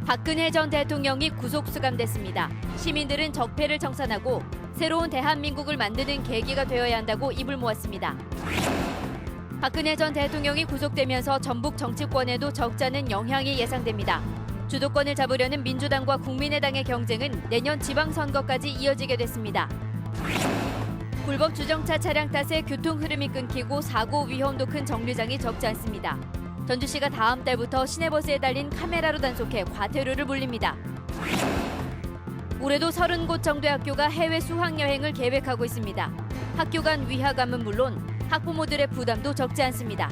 박근혜 전 대통령이 구속 수감됐습니다. 시민들은 적폐를 청산하고 새로운 대한민국을 만드는 계기가 되어야 한다고 입을 모았습니다. 박근혜 전 대통령이 구속되면서 전북 정치권에도 적잖은 영향이 예상됩니다. 주도권을 잡으려는 민주당과 국민의당의 경쟁은 내년 지방선거까지 이어지게 됐습니다. 불법 주정차 차량 탓에 교통 흐름이 끊기고 사고 위험도 큰 정류장이 적지 않습니다. 전주시가 다음 달부터 시내버스에 달린 카메라로 단속해 과태료를 물립니다. 올해도 30곳 정도의 학교가 해외 수학여행을 계획하고 있습니다. 학교 간 위화감은 물론 학부모들의 부담도 적지 않습니다.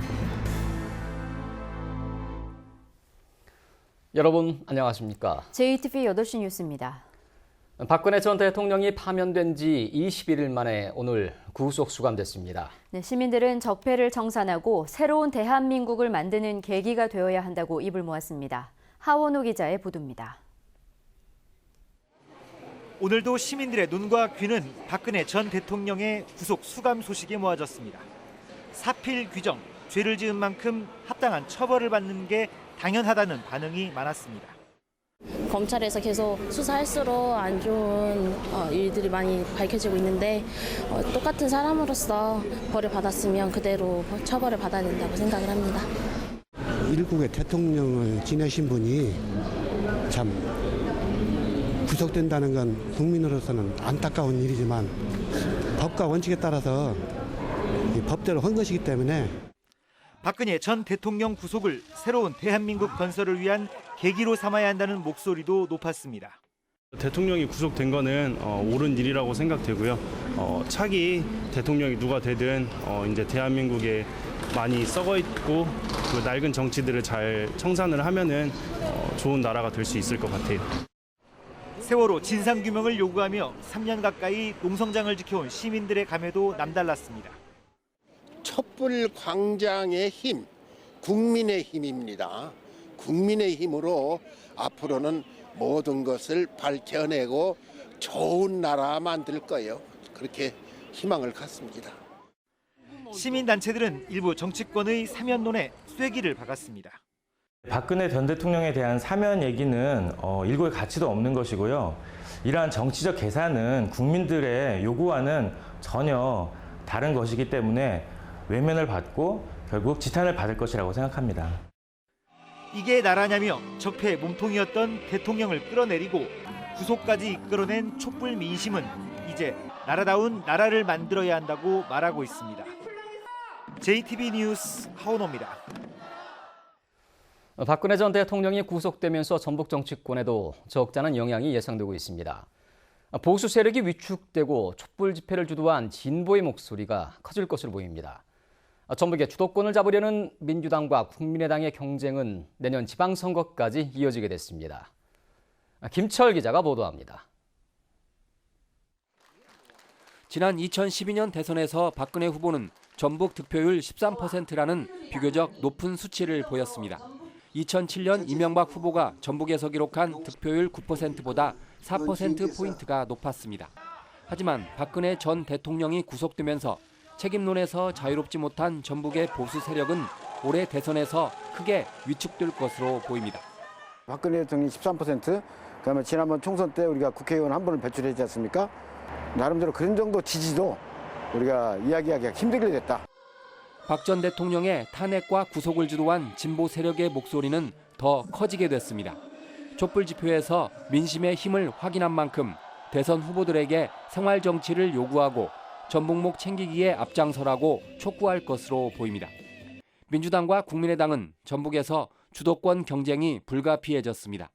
여러분 안녕하십니까? JTV 8시 뉴스입니다. 박근혜 전 대통령이 파면된 지 21일 만에 오늘 구속 수감됐습니다. 네, 시민들은 적폐를 청산하고 새로운 대한민국을 만드는 계기가 되어야 한다고 입을 모았습니다. 하원호 기자의 보도입니다. 오늘도 시민들의 눈과 귀는 박근혜 전 대통령의 구속 수감 소식에 모아졌습니다. 사필 규정, 죄를 지은 만큼 합당한 처벌을 받는 게 당연하다는 반응이 많았습니다. 검찰에서 계속 수사할수록 안 좋은 일들이 많이 밝혀지고 있는데 똑같은 사람으로서 벌을 받았으면 그대로 처벌을 받아야 된다고 생각을 합니다. 일국의 대통령을 지내신 분이 참 구속된다는 건 국민으로서는 안타까운 일이지만 법과 원칙에 따라서 법대로 한 것이기 때문에 박근혜 전 대통령 구속을 새로운 대한민국 건설을 위한 계기로 삼아야 한다는 목소리도 높았습니다. 대통령이 구속된 거는 옳은 일이라고 생각되고요. 차기 대통령이 누가 되든 이제 대한민국에 많이 썩어 있고 그 낡은 정치들을 잘 청산을 하면은 좋은 나라가 될 수 있을 것 같아요. 세월호 진상규명을 요구하며 3년 가까이 농성장을 지켜온 시민들의 감회도 남달랐습니다. 촛불 광장의 힘, 국민의 힘입니다. 국민의 힘으로 앞으로는 모든 것을 밝혀내고 좋은 나라 만들 거예요. 그렇게 희망을 갖습니다. 시민단체들은 일부 정치권의 사면론에 쐐기를 박았습니다. 박근혜 전 대통령에 대한 사면 얘기는 일고의 가치도 없는 것이고요. 이러한 정치적 계산은 국민들의 요구와는 전혀 다른 것이기 때문에 외면을 받고 결국 지탄을 받을 것이라고 생각합니다. 이게 나라냐며 적폐의 몸통이었던 대통령을 끌어내리고 구속까지 이끌어낸 촛불 민심은 이제 나라다운 나라를 만들어야 한다고 말하고 있습니다. JTB 뉴스 하원호입니다. 박근혜 전 대통령이 구속되면서 전북 정치권에도 적잖은 영향이 예상되고 있습니다. 보수 세력이 위축되고 촛불 집회를 주도한 진보의 목소리가 커질 것으로 보입니다. 전북의 주도권을 잡으려는 민주당과 국민의당의 경쟁은 내년 지방선거까지 이어지게 됐습니다. 김철 기자가 보도합니다. 지난 2012년 대선에서 박근혜 후보는 전북 득표율 13%라는 비교적 높은 수치를 보였습니다. 2007년 이명박 후보가 전북에서 기록한 득표율 9%보다 4%포인트가 높았습니다. 하지만 박근혜 전 대통령이 구속되면서 책임론에서 자유롭지 못한 전북의 보수 세력은 올해 대선에서 크게 위축될 것으로 보입니다. 박근혜 대통령이 13%, 그다음에 지난번 총선 때 우리가 국회의원 한 분을 배출했지 않습니까? 나름대로 그런 정도 지지도 우리가 이야기하기가 힘들게 됐다. 박 전 대통령의 탄핵과 구속을 주도한 진보 세력의 목소리는 더 커지게 됐습니다. 촛불 집회에서 민심의 힘을 확인한 만큼 대선 후보들에게 생활 정치를 요구하고 전북목 챙기기에 앞장서라고 촉구할 것으로 보입니다. 민주당과 국민의당은 전북에서 주도권 경쟁이 불가피해졌습니다.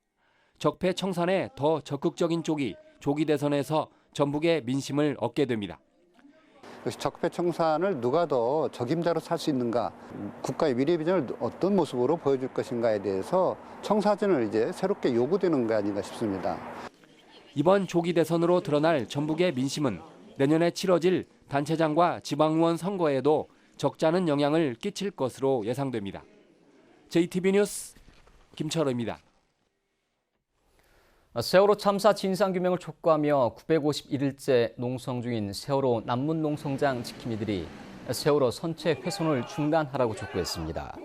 적폐 청산에 더 적극적인 쪽이 조기 대선에서 전북의 민심을 얻게 됩니다. 적폐 청산을 누가 더 적임자로 살 수 있는가, 국가의 미래 비전을 어떤 모습으로 보여줄 것인가에 대해서 청사진을 이제 새롭게 요구되는 거 아닌가 싶습니다. 이번 조기 대선으로 드러날 전북의 민심은 내년에 치러질 단체장과 지방의원 선거에도 적잖은 영향을 끼칠 것으로 예상됩니다. JTB 뉴스 김철호입니다. 세월호 참사 진상규명을 촉구하며 951일째 농성 중인 세월호 남문농성장 지킴이들이 세월호 선체 훼손을 중단하라고 촉구했습니다.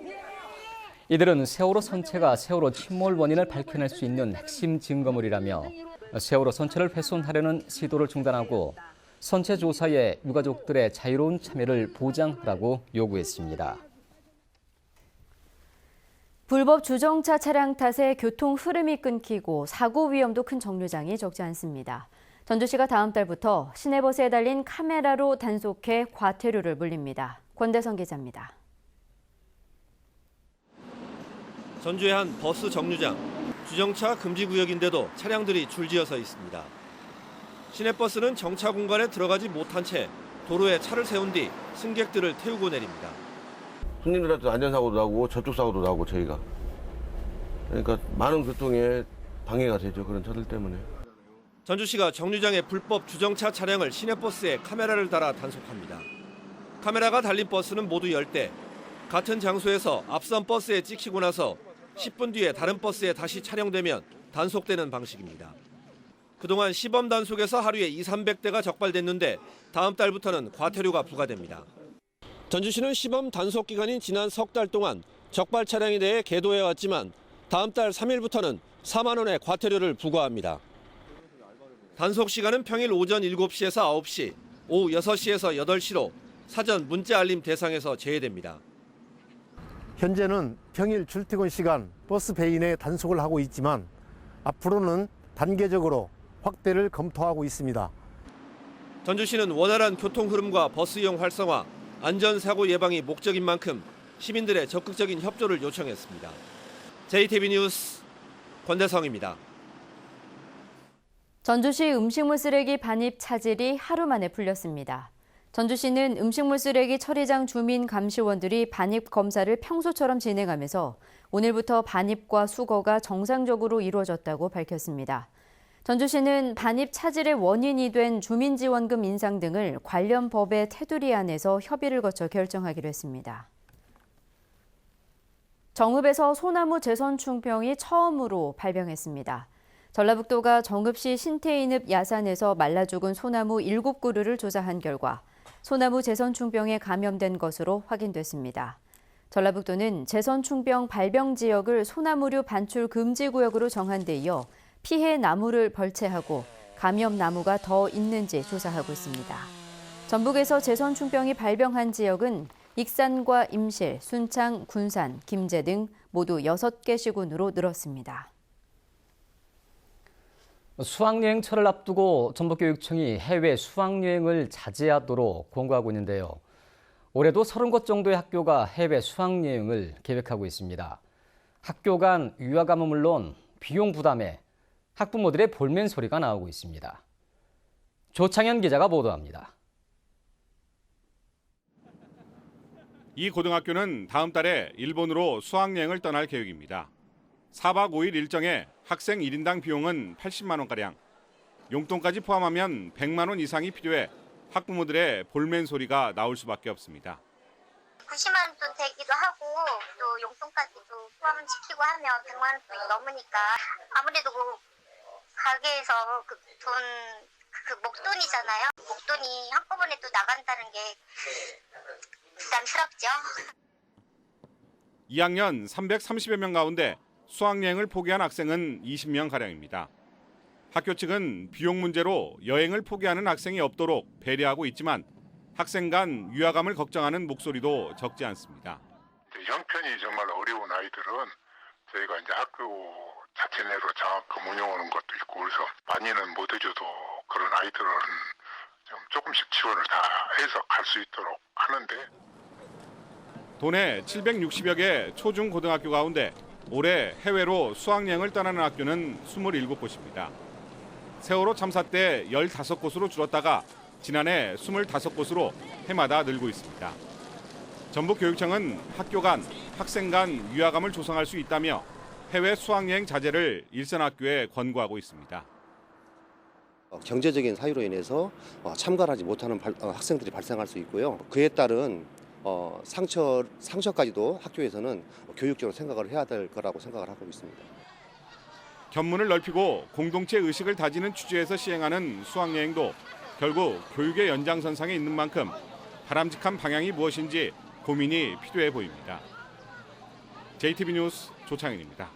이들은 세월호 선체가 세월호 침몰 원인을 밝혀낼 수 있는 핵심 증거물이라며 세월호 선체를 훼손하려는 시도를 중단하고 선체 조사에 유가족들의 자유로운 참여를 보장하라고 요구했습니다. 불법 주정차 차량 탓에 교통 흐름이 끊기고 사고 위험도 큰 정류장이 적지 않습니다. 전주시가 다음 달부터 시내버스에 달린 카메라로 단속해 과태료를 물립니다. 권대성 기자입니다. 전주의 한 버스 정류장. 주정차 금지 구역인데도 차량들이 줄지어서 있습니다. 시내버스는 정차 공간에 들어가지 못한 채 도로에 차를 세운 뒤 승객들을 태우고 내립니다. 손님들한테 안전사고도 나고 접촉 사고도 나고 저희가. 그러니까 많은 교통에 방해가 되죠. 그런 차들 때문에. 전주시가 정류장에 불법 주정차 차량을 시내버스에 카메라를 달아 단속합니다. 카메라가 달린 버스는 모두 10대. 같은 장소에서 앞선 버스에 찍히고 나서 10분 뒤에 다른 버스에 다시 촬영되면 단속되는 방식입니다. 그동안 시범 단속에서 하루에 200~300대가 적발됐는데 다음 달부터는 과태료가 부과됩니다. 전주시는 시범 단속 기간인 지난 석 달 동안 적발 차량에 대해 계도해왔지만 다음 달 3일부터는 4만 원의 과태료를 부과합니다. 단속 시간은 평일 오전 7시에서 9시, 오후 6시에서 8시로 사전 문자 알림 대상에서 제외됩니다. 현재는 평일 출퇴근 시간 버스 베이 내 단속을 하고 있지만 앞으로는 단계적으로 확대를 검토하고 있습니다. 전주시는 원활한 교통 흐름과 버스 이용 활성화, 안전사고 예방이 목적인 만큼 시민들의 적극적인 협조를 요청했습니다. JTB 뉴스 권대성입니다. 전주시 음식물 쓰레기 반입 차질이 하루 만에 풀렸습니다. 전주시는 음식물 쓰레기 처리장 주민 감시원들이 반입 검사를 평소처럼 진행하면서 오늘부터 반입과 수거가 정상적으로 이루어졌다고 밝혔습니다. 전주시는 반입 차질의 원인이 된 주민지원금 인상 등을 관련 법의 테두리 안에서 협의를 거쳐 결정하기로 했습니다. 정읍에서 소나무 제선충병이 처음으로 발병했습니다. 전라북도가 정읍시 신태인읍 야산에서 말라 죽은 소나무 7그루를 조사한 결과 소나무 제선충병에 감염된 것으로 확인됐습니다. 전라북도는 제선충병 발병 지역을 소나무류 반출 금지 구역으로 정한 데 이어 피해 나무를 벌채하고 감염 나무가 더 있는지 조사하고 있습니다. 전북에서 제선충병이 발병한 지역은 익산과 임실, 순창, 군산, 김제 등 모두 6개 시군으로 늘었습니다. 수학여행철을 앞두고 전북교육청이 해외 수학여행을 자제하도록 권고하고 있는데요. 올해도 30곳 정도의 학교가 해외 수학여행을 계획하고 있습니다. 학교 간 유학감은 물론 비용 부담에 학부모들의 볼멘 소리가 나오고 있습니다. 조창현 기자가 보도합니다. 이 고등학교는 다음 달에 일본으로 수학여행을 떠날 계획입니다. 4박 5일 일정에 학생 1인당 비용은 80만 원가량, 용돈까지 포함하면 100만 원 이상이 필요해 학부모들의 볼멘 소리가 나올 수밖에 없습니다. 90만 원도 되기도 하고 또 용돈까지도 포함시키고 하면 100만 원도 넘으니까 아무래도 가게에서 목돈이잖아요. 목돈이 한꺼번에 또 나간다는 게 부담스럽죠. 2학년 330여 명 가운데 수학여행을 포기한 학생은 20명가량입니다. 학교 측은 비용 문제로 여행을 포기하는 학생이 없도록 배려하고 있지만 학생 간 유화감을 걱정하는 목소리도 적지 않습니다. 형편이 정말 어려운 아이들은 저희가 이제 학교 자체 내로 장학금 운영하는 것도 있고 그래서 많이는 못 해줘도 그런 아이들은 좀 조금씩 지원을 다 해서 갈 수 있도록 하는데 도내 760여 개 초중 고등학교 가운데 올해 해외로 수학여행을 떠나는 학교는 27곳입니다. 세월호 참사 때 15곳으로 줄었다가 지난해 25곳으로 해마다 늘고 있습니다. 전북교육청은 학교 간, 학생 간 유화감을 조성할 수 있다며 해외 수학여행 자제를 일선학교에 권고하고 있습니다. 경제적인 사유로 인해서 참가를 하지 못하는 학생들이 발생할 수 있고요. 그에 따른 상처까지도 학교에서는 교육적으로 생각을 해야 될 거라고 생각을 하고 있습니다. 견문을 넓히고 공동체 의식을 다지는 취지에서 시행하는 수학여행도 결국 교육의 연장선상에 있는 만큼 바람직한 방향이 무엇인지 고민이 필요해 보입니다. JTB 뉴스 조창현입니다.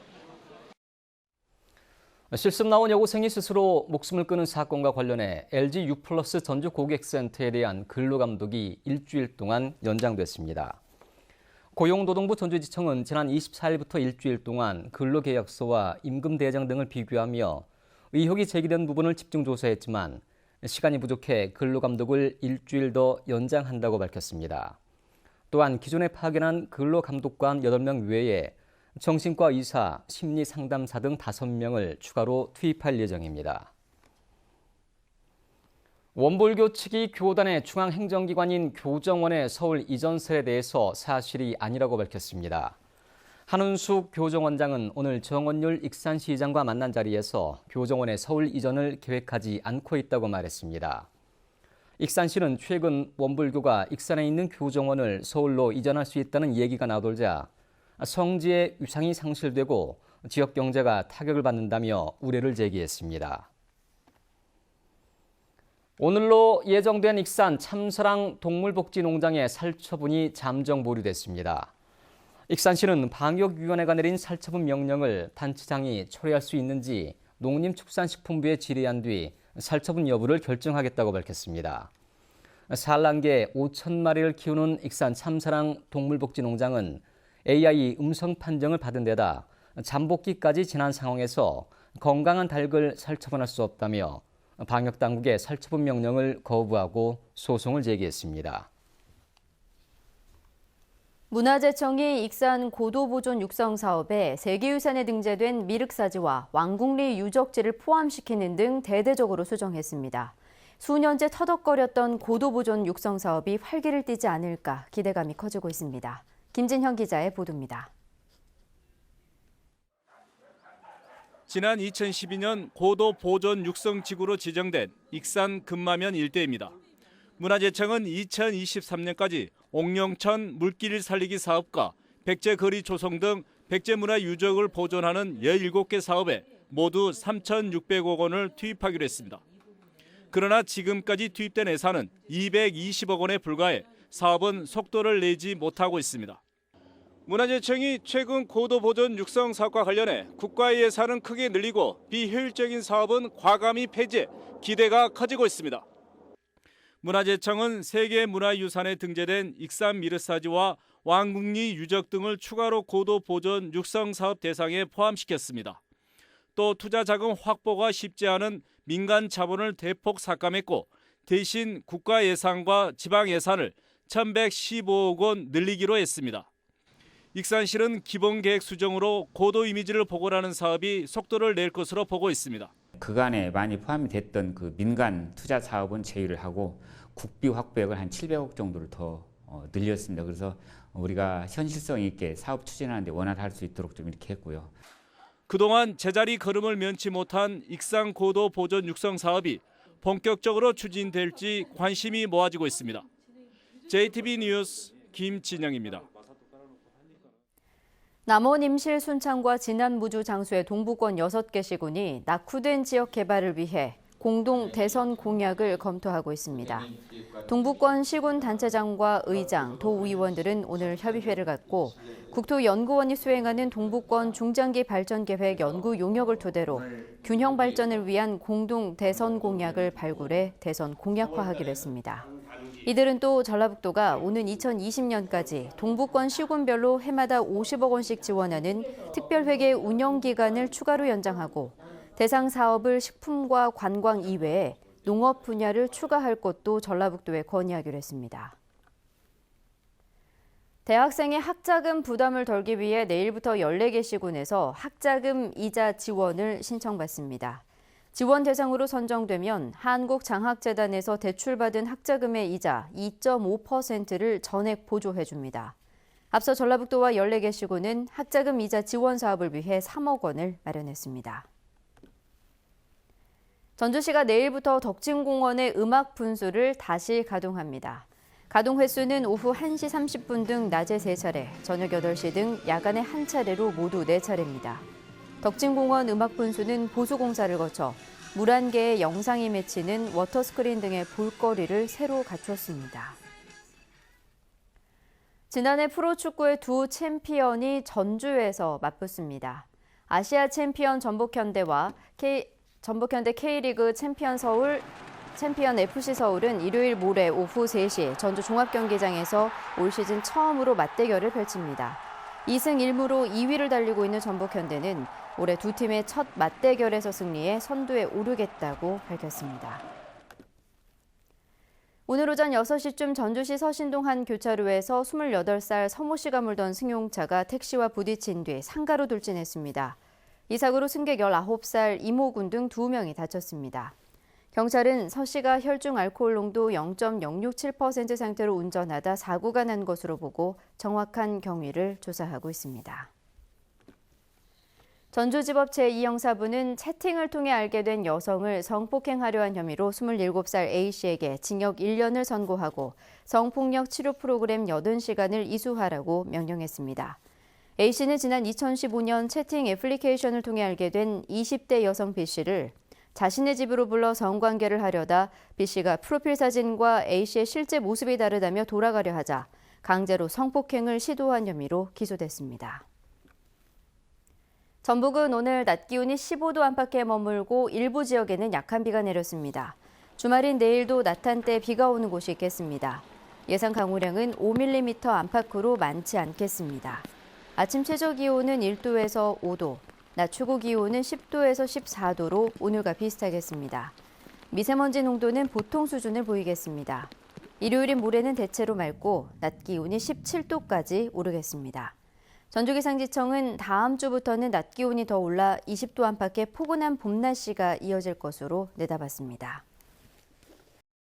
실습 나온 여고생이 스스로 목숨을 끊은 사건과 관련해 LG U+ 전주 고객센터에 대한 근로감독이 일주일 동안 연장됐습니다. 고용노동부 전주지청은 지난 24일부터 일주일 동안 근로계약서와 임금대장 등을 비교하며 의혹이 제기된 부분을 집중 조사했지만 시간이 부족해 근로감독을 일주일 더 연장한다고 밝혔습니다. 또한 기존에 파견한 근로감독관 8명 외에 정신과 의사, 심리상담사 등 5명을 추가로 투입할 예정입니다. 원불교 측이 교단의 중앙행정기관인 교정원의 서울 이전 사례에 대해서 사실이 아니라고 밝혔습니다. 한은숙 교정원장은 오늘 정원율 익산시장과 만난 자리에서 교정원의 서울 이전을 계획하지 않고 있다고 말했습니다. 익산시는 최근 원불교가 익산에 있는 교정원을 서울로 이전할 수 있다는 얘기가 나돌자 성지의 위상이 상실되고 지역 경제가 타격을 받는다며 우려를 제기했습니다. 오늘로 예정된 익산 참사랑 동물복지농장의 살처분이 잠정 보류됐습니다. 익산시는 방역위원회가 내린 살처분 명령을 단체장이 철회할 수 있는지 농림축산식품부에 질의한 뒤 살처분 여부를 결정하겠다고 밝혔습니다. 산란개 5,000마리를 키우는 익산 참사랑 동물복지농장은 AI 음성 판정을 받은 데다 잠복기까지 지난 상황에서 건강한 닭을 살처분할 수 없다며 방역당국의 살처분 명령을 거부하고 소송을 제기했습니다. 문화재청이 익산 고도보존 육성 사업에 세계유산에 등재된 미륵사지와 왕궁리 유적지를 포함시키는 등 대대적으로 수정했습니다. 수년째 터덕거렸던 고도보존 육성 사업이 활기를 띠지 않을까 기대감이 커지고 있습니다. 김진형 기자의 보도입니다. 지난 2012년 고도 보존 육성 지구로 지정된 익산 금마면 일대입니다. 문화재청은 2023년까지 옥룡천 물길 살리기 사업과 백제거리 조성 등 백제문화 유적을 보존하는 17개 사업에 모두 3,600억 원을 투입하기로 했습니다. 그러나 지금까지 투입된 예산은 220억 원에 불과해 사업은 속도를 내지 못하고 있습니다. 문화재청이 최근 고도보존 육성 사업과 관련해 국가의 예산은 크게 늘리고 비효율적인 사업은 과감히 폐지해 기대가 커지고 있습니다. 문화재청은 세계문화유산에 등재된 익산 미르사지와 왕궁리 유적 등을 추가로 고도보존 육성 사업 대상에 포함시켰습니다. 또 투자 자금 확보가 쉽지 않은 민간 자본을 대폭 삭감했고 대신 국가 예산과 지방 예산을 1,115억 원 늘리기로 했습니다. 익산시는 기본계획 수정으로 고도 이미지를 복원하는 사업이 속도를 낼 것으로 보고 있습니다. 그간에 많이 포함이 됐던 그 민간 투자 사업은 제외를 하고 국비 확보액을 한 700억 정도를 더 늘렸습니다. 그래서 우리가 현실성 있게 사업 추진하는 데 원활할 수 있도록 좀 이렇게 했고요. 그동안 제자리 걸음을 면치 못한 익산 고도 보존 육성 사업이 본격적으로 추진될지 관심이 모아지고 있습니다. JTB 뉴스 김진영입니다. 남원 임실 순창과 진안 무주 장수의 동부권 6개 시군이 낙후된 지역 개발을 위해 공동 대선 공약을 검토하고 있습니다. 동부권 시군 단체장과 의장, 도의원들은 오늘 협의회를 갖고 국토연구원이 수행하는 동부권 중장기 발전 계획 연구 용역을 토대로 균형 발전을 위한 공동 대선 공약을 발굴해 대선 공약화하기로 했습니다. 이들은 또 전라북도가 오는 2020년까지 동부권 시군별로 해마다 50억 원씩 지원하는 특별회계 운영 기간을 추가로 연장하고 대상 사업을 식품과 관광 이외에 농업 분야를 추가할 것도 전라북도에 건의하기로 했습니다. 대학생의 학자금 부담을 덜기 위해 내일부터 14개 시군에서 학자금 이자 지원을 신청받습니다. 지원 대상으로 선정되면 한국장학재단에서 대출받은 학자금의 이자 2.5%를 전액 보조해줍니다. 앞서 전라북도와 14개 시군은 학자금 이자 지원 사업을 위해 3억 원을 마련했습니다. 전주시가 내일부터 덕진공원의 음악 분수를 다시 가동합니다. 가동 횟수는 오후 1시 30분 등 낮에 3차례, 저녁 8시 등 야간에 1차례로 모두 4차례입니다. 덕진공원 음악 분수는 보수공사를 거쳐 물 한 개의 영상이 맺히는 워터스크린 등의 볼거리를 새로 갖췄습니다. 지난해 프로축구의 두 챔피언이 전주에서 맞붙습니다. 아시아 챔피언 전북현대와 전북현대 K리그 챔피언 FC 서울은 일요일 모레 오후 3시 전주 종합경기장에서 올 시즌 처음으로 맞대결을 펼칩니다. 2승 1무로 2위를 달리고 있는 전북현대는 올해 두 팀의 첫 맞대결에서 승리해 선두에 오르겠다고 밝혔습니다. 오늘 오전 6시쯤 전주시 서신동 한 교차로에서 28살 서모 씨가 몰던 승용차가 택시와 부딪힌 뒤 상가로 돌진했습니다. 이 사고로 승객 19살 이모군 등 2명이 다쳤습니다. 경찰은 서 씨가 혈중 알코올 농도 0.067% 상태로 운전하다 사고가 난 것으로 보고 정확한 경위를 조사하고 있습니다. 전주지법 제2형사부는 채팅을 통해 알게 된 여성을 성폭행하려 한 혐의로 27살 A씨에게 징역 1년을 선고하고 성폭력 치료 프로그램 80시간을 이수하라고 명령했습니다. A씨는 지난 2015년 채팅 애플리케이션을 통해 알게 된 20대 여성 B씨를 자신의 집으로 불러 성관계를 하려다 B씨가 프로필 사진과 A씨의 실제 모습이 다르다며 돌아가려 하자 강제로 성폭행을 시도한 혐의로 기소됐습니다. 전북은 오늘 낮 기온이 15도 안팎에 머물고 일부 지역에는 약한 비가 내렸습니다. 주말인 내일도 낮 한때 비가 오는 곳이 있겠습니다. 예상 강우량은 5mm 안팎으로 많지 않겠습니다. 아침 최저 기온은 1도에서 5도, 낮 최고 기온은 10도에서 14도로 오늘과 비슷하겠습니다. 미세먼지 농도는 보통 수준을 보이겠습니다. 일요일인 모레는 대체로 맑고 낮 기온이 17도까지 오르겠습니다. 전주기상지청은 다음 주부터는 낮 기온이 더 올라 20도 안팎의 포근한 봄 날씨가 이어질 것으로 내다봤습니다.